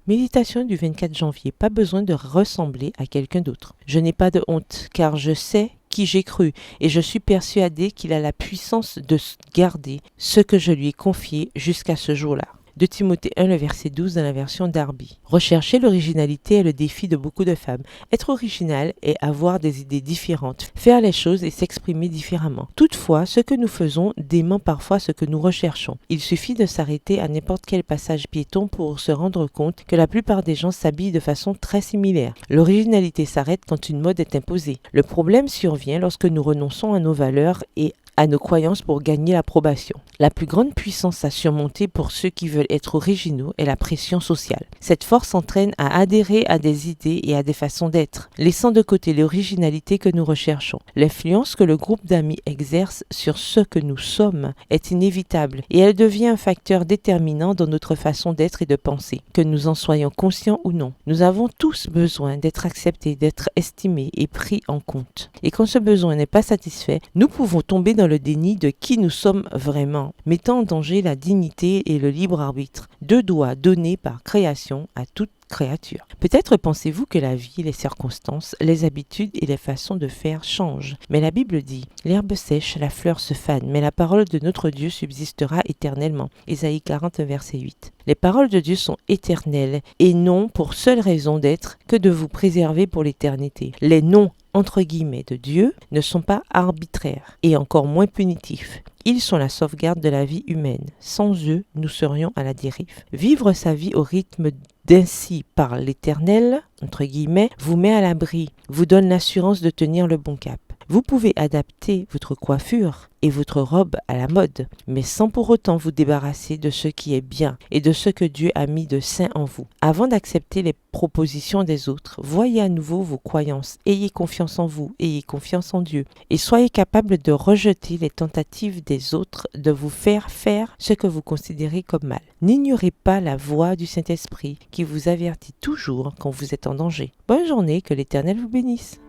Méditation du 24 janvier. Pas besoin de ressembler à quelqu'un d'autre. Je n'ai pas de honte, car je sais qui j'ai cru, et je suis persuadé qu'il a la puissance de garder ce que je lui ai confié jusqu'à ce jour-là. De Timothée 1, le verset 12 dans la version Darby. Rechercher l'originalité est le défi de beaucoup de femmes. Être original est avoir des idées différentes, faire les choses et s'exprimer différemment. Toutefois, ce que nous faisons dément parfois ce que nous recherchons. Il suffit de s'arrêter à n'importe quel passage piéton pour se rendre compte que la plupart des gens s'habillent de façon très similaire. L'originalité s'arrête quand une mode est imposée. Le problème survient lorsque nous renonçons à nos valeurs et à nos croyances pour gagner l'approbation. La plus grande puissance à surmonter pour ceux qui veulent être originaux est la pression sociale. Cette force entraîne à adhérer à des idées et à des façons d'être, laissant de côté l'originalité que nous recherchons. L'influence que le groupe d'amis exerce sur ce que nous sommes est inévitable et elle devient un facteur déterminant dans notre façon d'être et de penser, que nous en soyons conscients ou non. Nous avons tous besoin d'être acceptés, d'être estimés et pris en compte. Et quand ce besoin n'est pas satisfait, nous pouvons tomber dans le déni de qui nous sommes vraiment, mettant en danger la dignité et le libre arbitre, deux doigts donnés par création à toute créature. Peut-être pensez-vous que la vie, les circonstances, les habitudes et les façons de faire changent. Mais la Bible dit, l'herbe sèche, la fleur se fane, mais la parole de notre Dieu subsistera éternellement. Ésaïe 40, verset 8. Les paroles de Dieu sont éternelles et n'ont pour seule raison d'être que de vous préserver pour l'éternité. Les noms entre guillemets de Dieu ne sont pas arbitraires et encore moins punitifs. Ils sont la sauvegarde de la vie humaine. Sans eux, nous serions à la dérive. Vivre sa vie au rythme d'ainsi par l'Éternel, entre guillemets, vous met à l'abri, vous donne l'assurance de tenir le bon cap. Vous pouvez adapter votre coiffure et votre robe à la mode, mais sans pour autant vous débarrasser de ce qui est bien et de ce que Dieu a mis de saint en vous. Avant d'accepter les propositions des autres, voyez à nouveau vos croyances, ayez confiance en vous, ayez confiance en Dieu, et soyez capable de rejeter les tentatives des autres de vous faire ce que vous considérez comme mal. N'ignorez pas la voix du Saint-Esprit qui vous avertit toujours quand vous êtes en danger. Bonne journée, que l'Éternel vous bénisse.